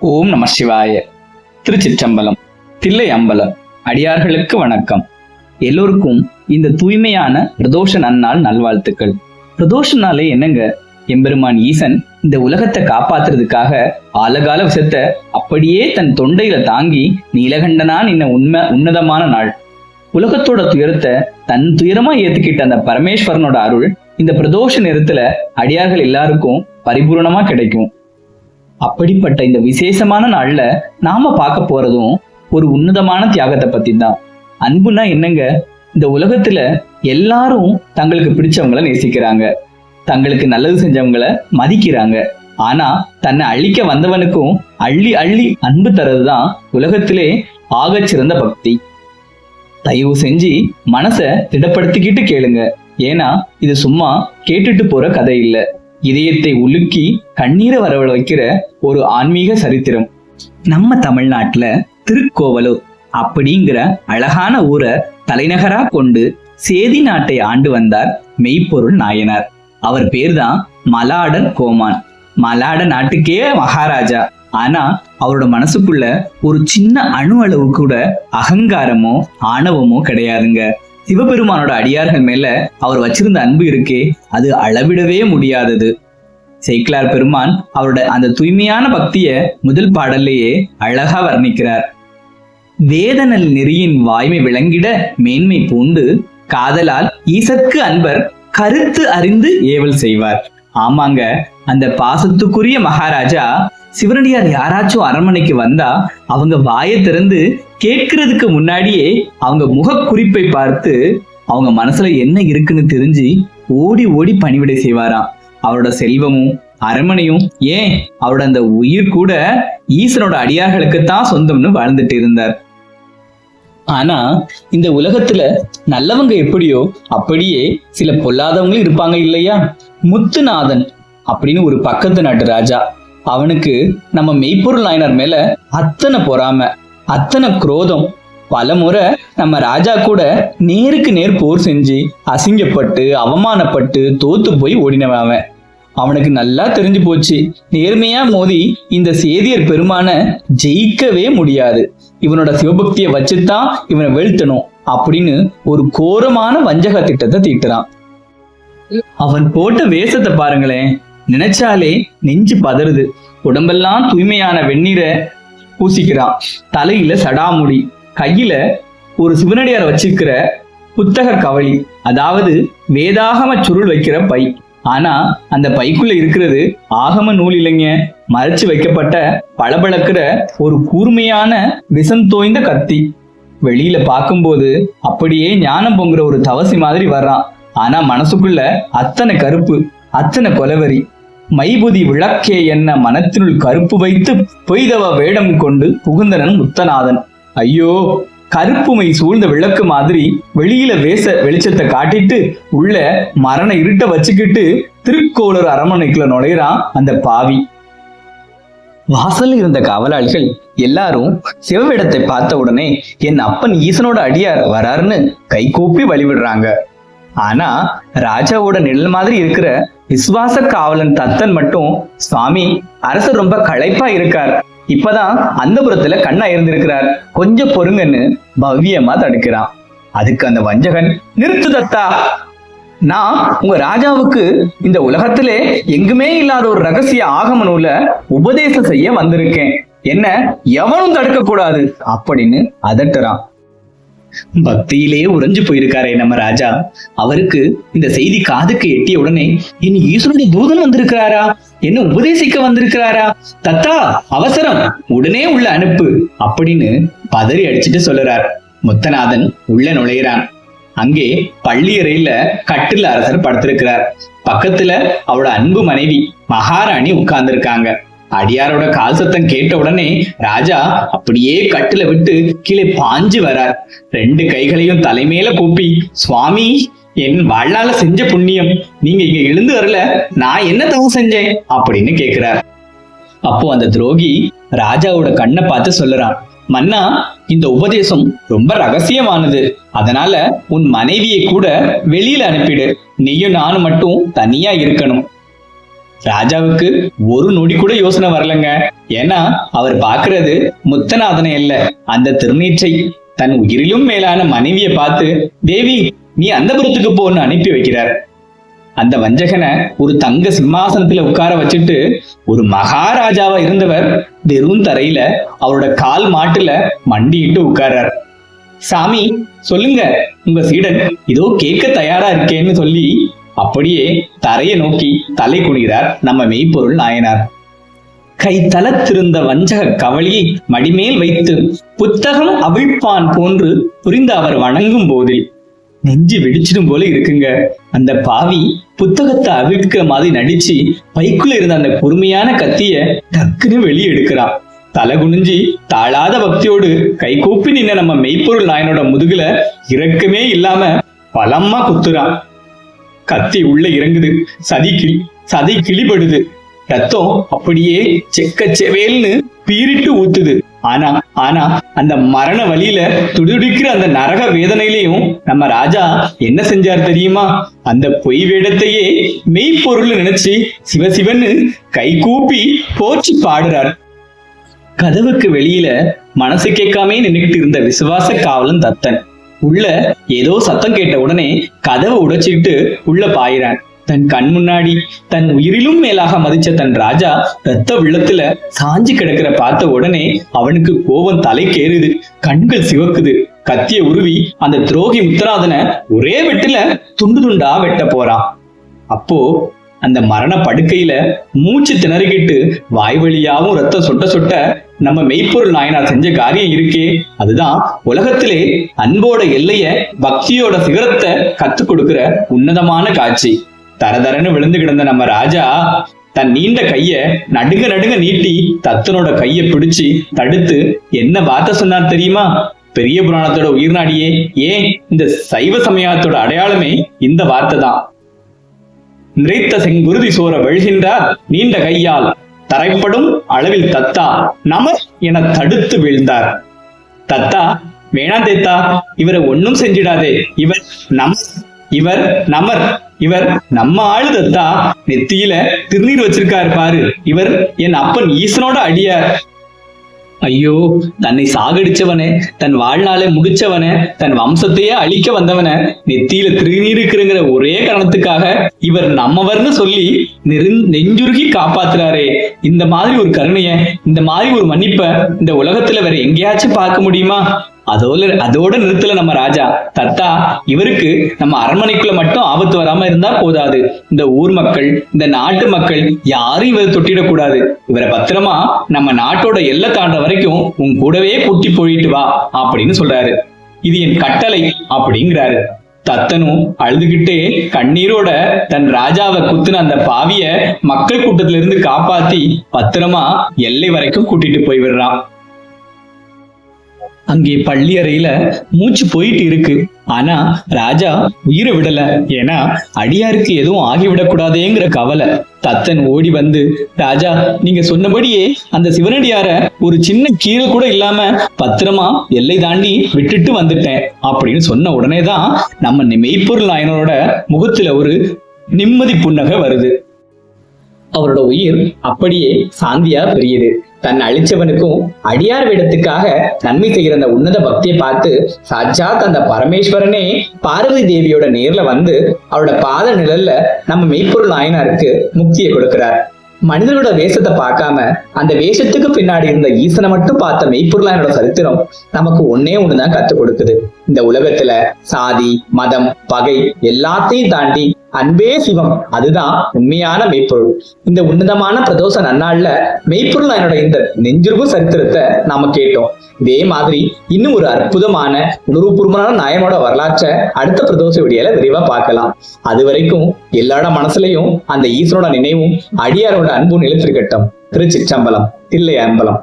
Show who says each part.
Speaker 1: ஓம் நம சிவாய. திருச்சிற்றம்பலம். தில்லை அம்பலம் அடியார்களுக்கு வணக்கம். எல்லோருக்கும் இந்த தூய்மையான பிரதோஷ நன்னாள் நல்வாழ்த்துக்கள். பிரதோஷ நாளே என்னங்க, எம்பெருமான் ஈசன் இந்த உலகத்தை காப்பாத்துறதுக்காக ஆலகால விஷத்தை அப்படியே தன் தொண்டையில தாங்கி நீலகண்டனான் இன்ன உன்னதமான நாள். உலகத்தோட துயரத்தை தன் துயரமா ஏத்துக்கிட்ட அந்த பரமேஸ்வரனோட அருள் இந்த பிரதோஷ நேரத்துல அடியார்கள் எல்லாருக்கும் பரிபூர்ணமா கிடைக்கும். அப்படிப்பட்ட இந்த விசேஷமான நாள்ல நாம பார்க்க போறதும் ஒரு உன்னதமான தியாகத்தை பத்தி தான். அன்புனா என்னங்க, இந்த உலகத்துல எல்லாரும் தங்களுக்கு பிடிச்சவங்கள நேசிக்கிறாங்க, தங்களுக்கு நல்லது செஞ்சவங்கள மதிக்கிறாங்க. ஆனா தன்னை அழிக்க வந்தவனுக்கும் அள்ளி அள்ளி அன்பு தரதுதான் உலகத்திலே ஆகச் சிறந்த பக்தி. தயவு செஞ்சு மனசை திடப்படுத்திக்கிட்டு கேளுங்க. ஏன்னா இது சும்மா கேட்டுட்டு போற கதை இல்ல, இதயத்தை உலுக்கி கண்ணீரை வரவழ வைக்கிற ஒரு ஆன்மீக சரித்திரம். நம்ம தமிழ்நாட்டுல திருக்கோவலூர் அப்படிங்கிற அழகான ஊரை தலைநகரா கொண்டு சேதி நாட்டை ஆண்டு வந்தார் மெய்ப்பொருள் நாயனார். அவர் பேர்தான் மலாடன் கோமான். மலாட நாட்டுக்கே மகாராஜா. ஆனா அவரோட மனசுக்குள்ள ஒரு சின்ன அணு அளவு கூட அகங்காரமோ ஆணவமோ கிடையாதுங்க. சிவபெருமானோட அடியார்கள் மேல அவர் வச்சிருந்த அன்பு இருக்கே, அது அளவிடவே முடியாதது. சேக்கிழார் பெருமான் அவரோட அந்த தூய்மையான பக்திய முதல் பாடல்லையே அழகா வர்ணிக்கிறார். வேதனல் நெறியின் வாய்மை விளங்கிட மேன்மை பூண்டு காதலால் ஈசற்கு அன்பர் கருத்து அறிந்து ஏவல் செய்வார். ஆமாங்க, அந்த பாசத்துக்குரிய மகாராஜா சிவனடியார் யாராச்சும் அரண்மனைக்கு வந்தா அவங்க வாயை திறந்து கேட்கறதுக்கு முன்னாடியே அவங்க முக குறிப்பை பார்த்து அவங்க மனசுல என்ன இருக்குன்னு தெரிஞ்சு ஓடி ஓடி பணிவிடை செய்வாராம். அவரோட செல்வமும் அரண்மனையும் ஏன் அவரோட அந்த உயிர் கூட ஈசனோட அடியார்களுக்குத்தான் சொந்தம்னு வாழ்ந்துட்டு இருந்தார். ஆனா இந்த உலகத்துல நல்லவங்க எப்படியோ அப்படியே சில பொல்லாதவங்களும் இருப்பாங்க இல்லையா? முத்துநாதன் அப்படின்னு ஒரு பக்கத்து நாட்டு ராஜா. அவனுக்கு நம்ம மெய்ப்பொருள் நாயனார் மேல அத்தனை பொறாம, அத்தனை குரோதம். பல முறை நம்ம ராஜா கூட நேருக்கு நேர் போர் செஞ்சு அசிங்கப்பட்டு அவமானப்பட்டு தோத்து போய் ஓடினவன். அவனுக்கு நல்லா தெரிஞ்சு போச்சு, நேர்மையா மோதி இந்த சேதியர் பெருமான ஜெயிக்கவே முடியாது, இவனோட சிவபக்தியை வச்சுதான் இவனை வீழ்த்தணும் அப்படின்னு ஒரு கோரமான வஞ்சக திட்டத்தை தீட்டுறான். அவன் போட்ட வேஷத்தை பாருங்களேன், நினைச்சாலே நெஞ்சு பதறுது. உடம்பெல்லாம் தூய்மையான வெந்நீரை பூசிக்கிறான், தலையில சடாமுடி, கையில ஒரு சிவனடியார் வச்சிருக்கிற புத்தக கவளி, அதாவது வேதாகம சுருள் வைக்கிற பை. ஆனா அந்த பைக்குள்ள இருக்கிறது ஆகம நூல் இல்லைங்க, மறைச்சு வைக்கப்பட்ட பளபளக்கிற ஒரு கூர்மையான விஷம் தோய்ந்த கத்தி. வெளியில பார்க்கும்போது அப்படியே ஞானம் பொங்குற ஒரு தவசி மாதிரி வர்றான். ஆனா மனசுக்குள்ள அத்தனை கருப்பு, அத்தனை கொலவெறி. மைபுதி விளக்கே என்ன மனத்தினுள் கருப்பு வைத்து பொய்தவ வேடம் கொண்டு புகுந்தனன் முத்தநாதன். ஐயோ, கருப்புமை சூழ்ந்த விளக்கு மாதிரி வெளியில வெளிச்சத்தை காட்டிட்டு உள்ள மரண இருட்ட வச்சுக்கிட்டு திருக்கோளூர் அரண்மனைக்குள்ள நுழையிறான் அந்த பாவி. வாசல் இருந்த காவலாளிகள் எல்லாரும் சிவவேடத்தை பார்த்த உடனே என் அப்பன் ஈசனோட அடியார் வராருன்னு கை கூப்பி வழிவிடுறாங்க. ஆனா ராஜாவோட நிழல் மாதிரி இருக்கிற விசுவாச காவலன் தத்தன் மட்டும், சுவாமி அரசர் ரொம்ப களைப்பா இருக்கார், இப்பதான் அந்த புறத்துல கண்ணா இருந்திருக்கிறார், கொஞ்சம் பொறுங்கன்னு பவ்யமா தடுக்கிறான். அதுக்கு அந்த வஞ்சகன், நிறுத்து தத்தா, நான் உங்க ராஜாவுக்கு இந்த உலகத்திலே எங்குமே இல்லாத ஒரு ரகசிய ஆகம நூல உபதேசம் செய்ய வந்திருக்கேன், என்ன எவனும் தடுக்க கூடாது அப்படின்னு அதட்டுறான். பக்தியிலே உறைஞ்சு போயிருக்காரே நம்ம ராஜா. அவருக்கு இந்த செய்தி காதுக்கு எட்டிய உடனே, என் ஈஸ்வரனுடைய தூதன் வந்திருக்கிறாரா, என்ன உபதேசிக்க வந்திருக்கிறாரா, தத்தா அவசரம், உடனே உள்ள அனுப்பு அப்படின்னு பதறி அடிச்சுட்டு சொல்லுறார். முத்தநாதன் உள்ள நுழையிறான். அங்கே பள்ளியறையில கட்டில் அரசர் படுத்திருக்கிறார். பக்கத்துல அவரோட அன்பு மனைவி மகாராணி உட்கார்ந்து இருக்காங்க. அடியாரோட கால் சத்தம் கேட்ட உடனே ராஜா அப்படியே கட்டில விட்டு கீழே பாஞ்சு வரார். ரெண்டு கைகளையும் தலைமையில கூப்பி, சுவாமி என் வாழ்நாள செஞ்ச புண்ணியம், நீங்க இங்க எழுந்து வரல, நான் என்ன தவம் செஞ்சேன் அப்படின்னு கேக்குறார். அப்போ அந்த துரோகி ராஜாவோட கண்ணை பார்த்து சொல்லுறான், மன்னா இந்த உபதேசம் ரொம்ப ரகசியமானது, அதனால உன் மனைவியை கூட வெளியில அனுப்பிடு, நீயும் நானும் மட்டும் தனியா இருக்கணும். ராஜாவுக்கு ஒரு நொடி கூட யோசனை வரலங்க. ஏன்னா அவர் பாக்குறது முத்தநாதனை இல்ல, அந்த திருநீற்றை. தன் உயிரிலும் மேலான மனைவியை பார்த்து, தேவி நீ அந்தபுரத்துக்கு போன்னு அனுப்பி வைக்கிறார். அந்த வஞ்சகனை ஒரு தங்க சிம்மாசனத்துல உட்கார வச்சுட்டு ஒரு மகாராஜாவா இருந்தவர் வெறும் தரையில அவரோட கால் மாட்டுல மண்டிட்டு உட்கார்றார். சாமி சொல்லுங்க, உங்க சீடன் இதோ கேட்க தயாரா இருக்கேன்னு சொல்லி அப்படியே தரையை நோக்கி தலை குனிகிறார் நம்ம மெய்ப்பொருள் நாயனார். கை தளத்திருந்த வஞ்சக கவலியை மடிமேல் வைத்து புத்தகம் அவிழ்ப்பான் போன்று புரிந்து அவர் வணங்கும் போதில் நெஞ்சு வெடிச்சிடும் போல இருக்குங்க. அந்த பாவி புத்தகத்தை அவிழ்க்கிற மாதிரி நடிச்சு பைக்குள்ள இருந்த அந்த பொறுமையான கத்திய டக்குன்னு வெளியே எடுக்கிறான். தலை குனிஞ்சி தாழாத பக்தியோடு கை கூப்பி நின்ன நம்ம மெய்ப்பொருள் நாயனோட முதுகுல இரக்கமே இல்லாம பலமா குத்துறான். கத்தி உள்ள இறங்குது, சதி கிளிபடுது, ரத்தம் அப்படியே செக்க செவேல்னு பீரிட்டு ஊத்துது. ஆனா அந்த மரண வழியில துடிதுடிக்கிற அந்த நரக வேதனையிலையும் நம்ம ராஜா என்ன செஞ்சார் தெரியுமா? அந்த பொய் வேடத்தையே மெய்ப்பொருள் நினைச்சு சிவசிவன்னு கை கூப்பி போச்சு பாடுறார். கதவுக்கு வெளியில மனசு கேட்காமே நின்றுகிட்டு இருந்த விசுவாச காவலன் தத்தன் உள்ள ஏதோ சத்தம் கேட்ட உடனே கதவை உடைச்சிட்டு உள்ள பாயிறான். தன் கண் முன்னாடி தன் உயிரிலும் மேலாக மதிச்ச தன் ராஜா ரத்த வெள்ளத்துல சாஞ்சி கிடக்கிற பார்த்த உடனே அவனுக்கு கோபம் தலைக்கேறுது, கண்கள் சிவக்குது. கத்திய உருவி அந்த துரோகி முத்தநாதனை ஒரே வெட்டுல துண்டு துண்டா வெட்ட போறான். அப்போ அந்த மரண படுக்கையில மூச்சு திணறிக்கிட்டு வாய் வழியாவும் ரத்தம் சொட்ட சொட்ட நம்ம மெய்ப்பொருள் நாயனார் செஞ்ச காரியம் இருக்கே, அதுதான் உலகத்திலே அன்போட எல்லைய பக்தியோட சிகரத்தை கத்துக் கொடுக்கிற உன்னதமான காட்சி. தரதரன்னு விழுந்து கிடந்த நம்ம ராஜா தன் நீண்ட கைய நடுங்க நீட்டி தத்தனோட கைய பிடிச்சு தடுத்து என்ன வார்த்தை சொன்னார் தெரியுமா? பெரிய புராணத்தோட உயிர்நாடியே, ஏன் இந்த சைவ சமயத்தோட அடையாளமே இந்த வார்த்தை தான். நிறைத்த செங்குருதி சோர வழுகின்றார் நீண்ட கையால் தரைப்படும் அளவில் தத்தா நமர் என தடுத்து வீழ்ந்தார். தத்தா வேணாம் தேத்தா, இவரை ஒன்னும் செஞ்சிடாதே, இவர் நமர், இவர் நம்ம ஆளு தத்தா, நெத்தியில திருநீர் வச்சிருக்காரு பாரு, இவர் என் அப்பன் ஈசனோட அடியார். ஐயோ, தன்னை சாகடிச்சவனே, தன் வாழ்நாளை முடிச்சவன, தன் வம்சத்தையே அழிக்க வந்தவன நெத்தியில திருநீர் இருக்குங்கிற ஒரே காரணத்துக்காக இவர் நம்மவர்னு சொல்லி நெஞ்சுருகி காப்பாத்துறாரே. இந்த மாதிரி ஒரு கருணைய, இந்த மாதிரி ஒரு மன்னிப்ப இந்த உலகத்துல வேற எங்கேயாச்சும் பார்க்க முடியுமா? அதோட நிறுத்தல நம்ம ராஜா. தத்தா, இவருக்கு நம்ம அரண்மனைக்குள்ள மட்டும் ஆபத்து வராம இருந்தா போதாது, இந்த ஊர் மக்கள், இந்த நாட்டு மக்கள் யாரும் இவரை தொட்டிடக்கூடாது. இவரை பத்திரமா நம்ம நாட்டோட எல்லை தாண்ட வரைக்கும் உன் கூடவே கூட்டி போயிட்டு வா அப்படின்னு சொல்றாரு. இது என் கட்டளை அப்படிங்கிறாரு. தத்தனும் அழுதுகிட்டே கண்ணீரோட தன் ராஜாவை குத்துன அந்த பாவிய மக்கள் கூட்டத்தில இருந்து காப்பாத்தி பத்திரமா எல்லை வரைக்கும் கூட்டிட்டு போய் விடுறான். அங்கே பள்ளி அறையில மூச்சு போயிட்டு இருக்கு. ஆனா ராஜா உயிரை விடல. ஏன்னா அடியாருக்கு எதுவும் ஆகிவிடக்கூடாதேங்கிற கவலை. தத்தன் ஓடி வந்து, ராஜா நீங்க சொன்னபடியே அந்த சிவனடியார ஒரு சின்ன கீழே கூட இல்லாம பத்திரமா எல்லை தாண்டி விட்டுட்டு வந்துட்டேன் அப்படின்னு சொன்ன உடனேதான் நம்ம மெய்ப்பொருள் நாயனரோட முகத்துல ஒரு நிம்மதி புன்னகை வருது. அவரோட உயிர் அப்படியே சாந்தியா பெரியுது. தன் அழிச்சவனுக்கும் அடியார் வேடத்துக்காக நன்மை செய்கிற அந்த உன்னத பக்தியை பார்த்து சாட்சாத் அந்த பரமேஸ்வரனே பார்வதி தேவியோட நேர்ல வந்து அவரோட பாத நிழல்ல நம்ம மெய்ப்பொருள் நாயனாருக்கு முக்தியை கொடுக்கிறார். மனிதனோட வேஷத்தை பார்க்காம அந்த வேஷத்துக்கு பின்னாடி இருந்த ஈசனை மட்டும் பார்த்த மெய்ப்பொருள் நாயனோட சரித்திரம் நமக்கு ஒண்ணுதான் கத்துக் கொடுக்குது. இந்த உலகத்துல சாதி, மதம், பகை எல்லாத்தையும் தாண்டி அன்பே சிவம், அதுதான் உண்மையான மெய்ப்பொருள். இந்த உன்னதமான பிரதோஷ நன்னாள்ல மெய்ப்பொருள் நாயனோட இந்த நெஞ்சுருகு சரித்திரத்தை நாம கேட்டோம். இதே மாதிரி இன்னும் ஒரு அற்புதமான உணர்வுபூர்வமான நாயனோட வரலாற்றை அடுத்த பிரதோஷ வீடியோல விரிவா பார்க்கலாம். அது வரைக்கும் எல்லாரோட மனசுலயும் அந்த ஈஸ்வரோட நினைவும் அடியாரோட அன்பும் நிலைத்திருக்கட்டும். திருச்சிற்றம்பலம், தில்லை அம்பலம்.